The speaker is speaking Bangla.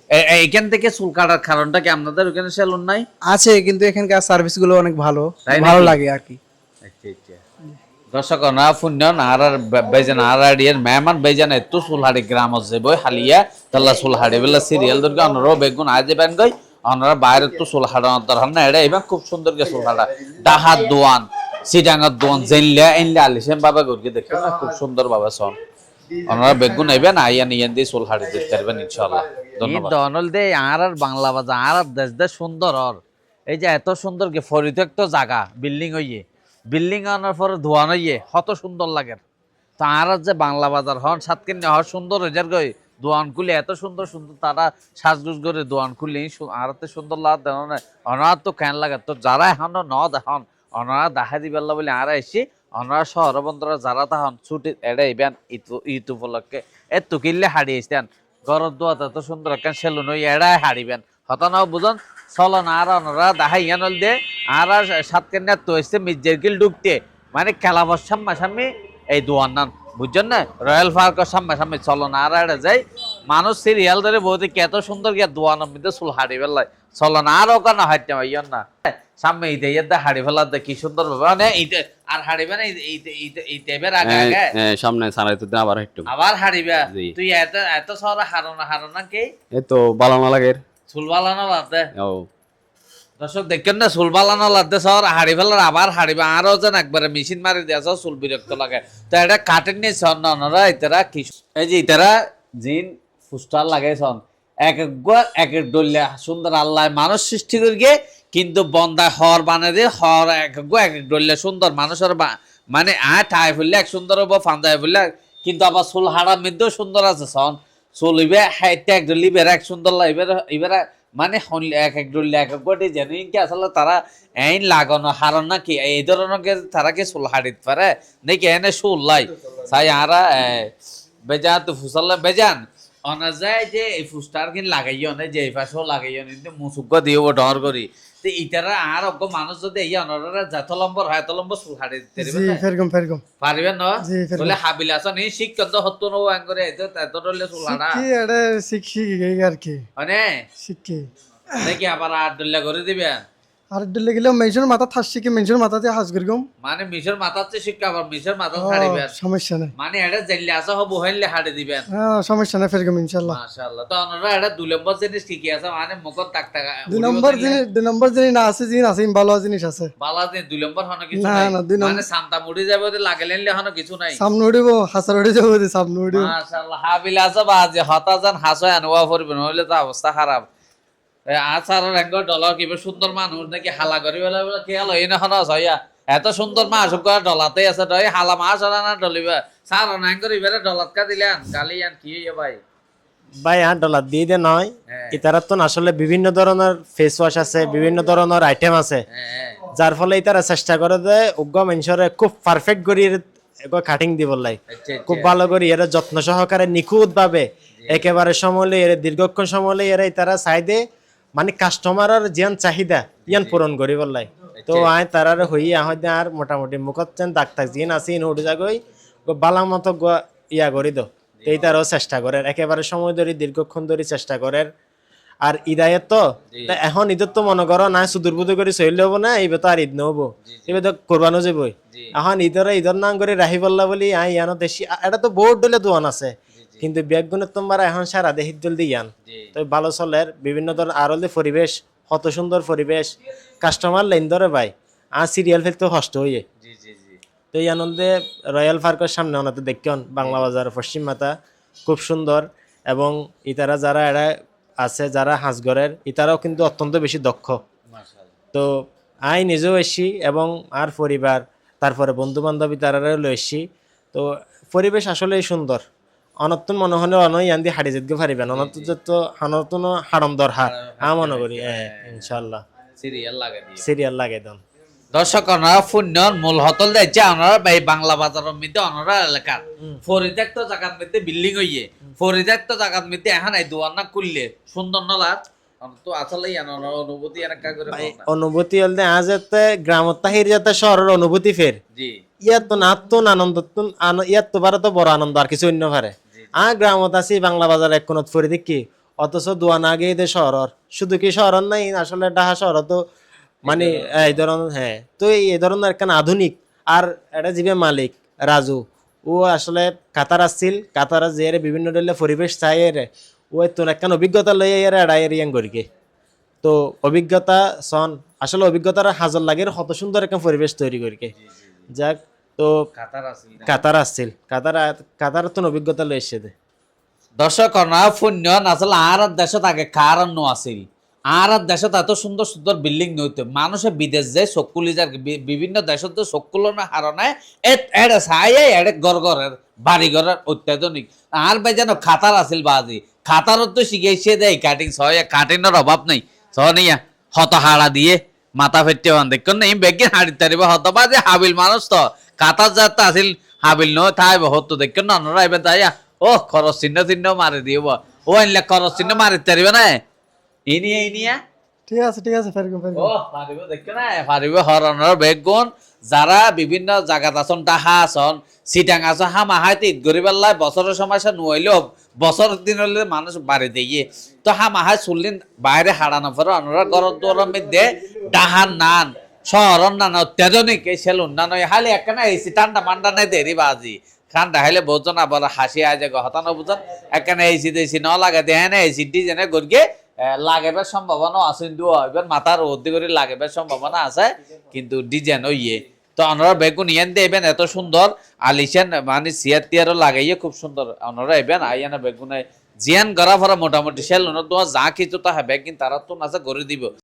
এইখান থেকে চুল কাটার কারণটা কি আপনাদের ওখানে সেলুন নাই? আছে, কিন্তু এখানকার সার্ভিস গুলো অনেক ভালো, তাই ভালো নাকি? লাগে আর কি। আচ্ছা আচ্ছা। দর্শক না ফুন্নন আর বেজান আর আড়িয়ার মেহমান বেজান এত সুলহাড়ি গ্রাম আছে বই হালিয়া তাল্লা সুলহাড়ি বেলা সিরিয়াল দরকার অনরো বেগুন আজে বেন গই অনরা বাইরে তো সুলহাড়া দরকার না এটা এবং খুব সুন্দর কে সুলহাড়া ডাহাত দোয়ান সিটাঙ্গার দোয়ান জেনলা এনলা আলিসেন বাবা গরকে দেখতে না খুব সুন্দর বাবা সন অনরা বেগুন আইবেন আইয়া নিয়েন দিয়ে সুলহাড়ি দেখতে পারবেন ইনশাআল্লাহ। ধন্যবাদ। দনল দে আর বাংলা বাজার আর দেশ দেশ সুন্দর আর এই যে এত সুন্দর কে পরিত্যক্ত জায়গা বিল্ডিং হইয়ে বিল্ডিং আনার পরে ধোয়ানো ইয়ে কত সুন্দর লাগে। তো আর যে বাংলা বাজার হন সাতকিন হওয়ার সুন্দর হয়ে গই দোয়ান খুলে এত সুন্দর সুন্দর তারা সাজগুজ করে দোয়ান খুলে আরতে সুন্দর লাগ দেন অনার তো কেন লাগে তো যারা এখন ন দেখন অনারা দেখা দিবেল্লা বলে আর এসি অনারা শহর বন্ধুরা যারা তখন ছুটি এড়ে ইবেন ঈদ উপলক্ষে এত কিনলে হারিয়েছেন গরর দোয়াতে এত সুন্দর কেন সেলুন ওই এড়াই হারিবেন হত নাও বুঝন চলো না আর অনারা দেখা ইয়ানল দিয়ে আর সাতকেন্যা তো এসছে মির্জের গিল ঢুকতে মানে খেলাবার সামনাসামনি এই দোয়ান নান বুঝছেন না রয়্যাল পার্কের সামনাসামনি চলো না আর এটা যাই মানুষ সিরিয়াল ধরে বলতে এত সুন্দর গিয়া দোয়ানের মধ্যে চুল হাড়ি ফেলাই চলো না আর ওখানে হাঁটতে পাইন না সামনে ঈদে ঈদে হাড়ি ফেলা কি সুন্দর ভাবে মানে ঈদে আর হাড়িবে না ঈদের আগে আগে সামনে সারাইতে দিন আবার একটু আবার হাড়িবে তুই এত এত শহরে হারো না কে এই তো বালানো লাগের চুল বালানো বাদে ও দর্শক দেখেন না চুল বালানো লাগতে শহর হাড়ি ফেলার আবার হাড়িবে আরো যেন একবারে মেশিন মারি দিয়েছ চুল বিরক্ত লাগে তো এটা কাটেন নিয়ে সন্নরা ইতারা কি এই যে ইতারা জিন ফুস্টার লাগাইছন এক এক ডলিয়া সুন্দর আল্লাহ মানুষ সৃষ্টি করিয়ে কিন্তু বন্দায় হর বানিয়ে দিয়ে হর এক ডলিয়া সুন্দর মানুষের মানে ঠাই ফুললে এক সুন্দর হবো ফান্দায় ফুললে কিন্তু আবার চুল হাড়ার মধ্যেও সুন্দর আছে সন চুল ইবে হাইটে এক ডলি বেড়া এক সুন্দর এবারে মানে এক এক ডলি এক এক গোটে জানি কি আসলে তারা আইন লাগানো হারন না কি এই ধরনের তারা কি চুল হাড়িতে পারে নাকি এনে চুল লাই সাই আরা বেজান তো ফুসাল্লা বেজান অনা যায় যে এই ফুস্টার কিন লাগাইও না যে এই পাশেও লাগাইও কিন্তু মুসুক দিও ডর করি তো ইতারা আর অজ্ঞ মানুষ যদি এই অনরা যত লম্বর হয় এত লম্বর চুল হাড়ি দিতে পারবেন না বলে হাবিল আছো নি শিক্ষক হতো নো আঙ্গরে এত ডলে চুল হাড়া কি এটা শিখি আর কি মানে শিখি নাকি আবার আর ডলে করে দিবেন আর ডলে গেলে মেজর মাথা থাসছি কি মেজর মাথাতে হাস করগম মানে মিশর মাথাতে শিক্ষা আবার মিশর মাথা ছাড়িবেন সমস্যা নাই মানে এটা জেলে আসা হবো হইলে হাড়ে দিবেন হ্যাঁ সমস্যা নাই ফেরগম ইনশাআল্লাহ মাশাআল্লাহ তো অনরা এটা দুই নম্বর জিনিস কি আছে মানে মুখত টাক টাকা দুই নম্বর জিনিস না আছে জিনিস আছে ভালো জিনিস আছে বালা দিন দুই নম্বর হনো কিছু না, নাই না, দুই নম্বর- মানে সামতা মুড়ি যাবে ওদের লাগেলেনলে হনো কিছু নাই সামনে উড়িব হাসার উড়ে যাবো সামনে উড়িব মাশাআল্লাহ হাবিল আছে বাজে হতাজান হাসয় আনওয়া করবেন হইলে তো অবস্থা খারাপ আচার রঙ ডলার কি সুন্দর মানুষ নাকি হালা করি বলে বলে কি হলো এই না হনো হইয়া এত সুন্দর মাছ ডলাতে আছে তো হালা মাছ হলা না ডলিবা সার রঙ করি বেরে ডলাতকা দিলেন গালি আন কি হইয়া ভাই ভাই $8 দিয়ে দে নয় ইতারা তো আসলে বিভিন্ন ধরনের ফেস ওয়াশ আছে বিভিন্ন ধরনের আইটেম আছে যার ফলে ইতারা চেষ্টা করে যে উগ্র মানুষের খুব পারফেক্ট করি কাটিং দিব লাই খুব ভালো করি এরা যত্ন সহকারে নিখুঁত ভাবে একেবারে সমলে এর দীর্ঘক্ষণ সমলে এরা ইতারা চাইদে মানে কাস্টমারের যেন চাহিদা ইয়ান পূরণ করি বললাই তো আয় তারার হইয়া হইতে আর মোটামুটি মুখত ডাক্তার জিন আছে ইন উঠে যাগই বালা মতো ইয়া করি দো এই তারও চেষ্টা করেন একেবারে সময় ধরে দীর্ঘক্ষণ ধরে চেষ্টা করেন আর ঈদায়ের তো এখন ঈদের তো মনে করো না সুদূরবুদূর করে চলে হবো না এইবার তো আর ঈদ নহবো এবার তো কোরবানো যাবই এখন ঈদের নাম করে রাহি বললা বলি আই ইয়ানো দেশি এটা তো বহুত ডলে দোয়ান আছে কিন্তু ব্যাগগুনের তোমার এখন সারা দেহিত জলদি ইয়ান তো ভালো চলের বিভিন্ন ধরনের আর হলে পরিবেশ কত সুন্দর পরিবেশ কাস্টমার লাইন ধরে ভাই আর সিরিয়াল ফেলতে কষ্ট হইয়ে তো এই আনন্দে রয়্যাল পার্কের সামনে ওনাতে দেখেন বাংলা বাজার পশ্চিম মাথা খুব সুন্দর এবং ইতারা যারা এরা আছে যারা হাঁসঘরের ইতারাও কিন্তু অত্যন্ত বেশি দক্ষ তো আই নিজেও এসছি এবং আর পরিবার তারপরে বন্ধু বান্ধবী তারা লই এসছি তো পরিবেশ আসলেই সুন্দর অনতুন মনে হলে অনই আন্দি হাড়ি যেতে পারিবেন অনতুন তো হানতুন হারম দরহার মনে করি ইনশাল্লাহ সিরিয়াল লাগে দেন দর্শক ওনারা ফুন্নর মূল হতল যাইছে ওনারা এই বাংলা বাজারের মধ্যে ওনারা এলাকার পরিত্যক্ত জায়গার মধ্যে বিল্ডিং হইয়ে পরিত্যক্ত জায়গার মধ্যে এখন এই দোয়ানা খুললে সুন্দর নলাত তো আসলে অনুভূতি এলাকা করে অনুভূতি হলতে আজ এতে গ্রামত তাহির যাতে শহরের অনুভূতি ফের জি ইয়াত তো নাতুন আনন্দ ইয়াত তো বারে তো বড় আনন্দ আর কিছু অন্য পারে গ্রামত আছি বাংলা বাজার এক কোনত ফরি দেখি অথচ দোয়া না গিয়ে দে শহর শুধু কি শহর নাই আসলে ঢাকা শহর তো মানে এই ধরনের হ্যাঁ তো এই ধরনের একখান আধুনিক আর এটা জীবে মালিক রাজু ও আসলে কাতার আসছিল কাতার যে বিভিন্ন দলের পরিবেশ চাই রে ও তো একখান অভিজ্ঞতা লই এর এড়া এরিয়াং করিকে তো অভিজ্ঞতা সন আসলে অভিজ্ঞতার হাজার লাগে কত সুন্দর একটা পরিবেশ তৈরি করিকে যাক তো কাতার আসছিল কাতার তো অভিজ্ঞতা লই এসে দে দর্শক না শূন্য আসলে আর দেশত আগে কারণ আছিল আর দেশত এত সুন্দর সুন্দর বিল্ডিং নইতো মানুষে বিদেশ যায় চকুলি যার বিভিন্ন দেশত তো চকুলো না হারণে এড়ে চাই এড়ে গড়ের বাড়ি ঘরের অত্যাধুনিক আর ভাই যেন খাতার আছিল বাজি খাতারত তো শিখাইছে দেয় কাটিং ছয় কাটিংয়ের অভাব নেই নিয়া হত হাড়া দিয়ে মাথা ফেটতে হন দেখুন না বেগে হাড়ি তারিব হত বাজে হাবিল মানুষ তো কাতার যাত আছিল হাবিল নয় তাই হতো দেখুন না অন্যরা এবার তাই ও খরচ চিহ্ন মারি দিব ও আনলে খরচ চিহ্ন মারি তারিবে না ইনিয়া ঠিক আছে ফারিব ও পারিব দেখো না পারিব হরণের বেগুন যারা বিভিন্ন জায়গাত আছেন ডাহা আছেন সিটাং আছেন হামা হাইতে ঈদ গরি পেলাই বছরের সমস্যা নইলেও বছর দিন হলে মানুষ বাড়ি দিয়ে তো হামা হাই চুললিন বাইরে হারানো পরে অন্যরা গরম দোয়ার মধ্যে ডাহার নান শহরের নান অত্যাধুনিক এই সেলুন না নয় হালি একখানা এসি ঠান্ডা মান্ডা নাই দেরি বাজি ঠান্ডা হাইলে বোঝন আবার হাসি আয় যে হতানো বুঝন একখানা এসি দেশি ন লাগাতে হ্যাঁ না এসি ডিজাইনে গড়িয়ে লাগাবার সম্ভাবনা আছে কিন্তু এবার মাথার অর্ধি করে লাগাবার সম্ভাবনা আছে কিন্তু ডিজাইন ওইয়ে তো ওনারা বেগুন ইয়ান দেবেন এত সুন্দর আলিশান মানে সিয়ার তিয়ারও লাগাইয়ে খুব সুন্দর ওনারা এবেন আইয়ানা বেগুনে জিয়ান গড়া ফরা মোটামুটি সেল ওনার তোমার যা কিছু তা হবে কিন্তু তারা তো নাচা করে দিব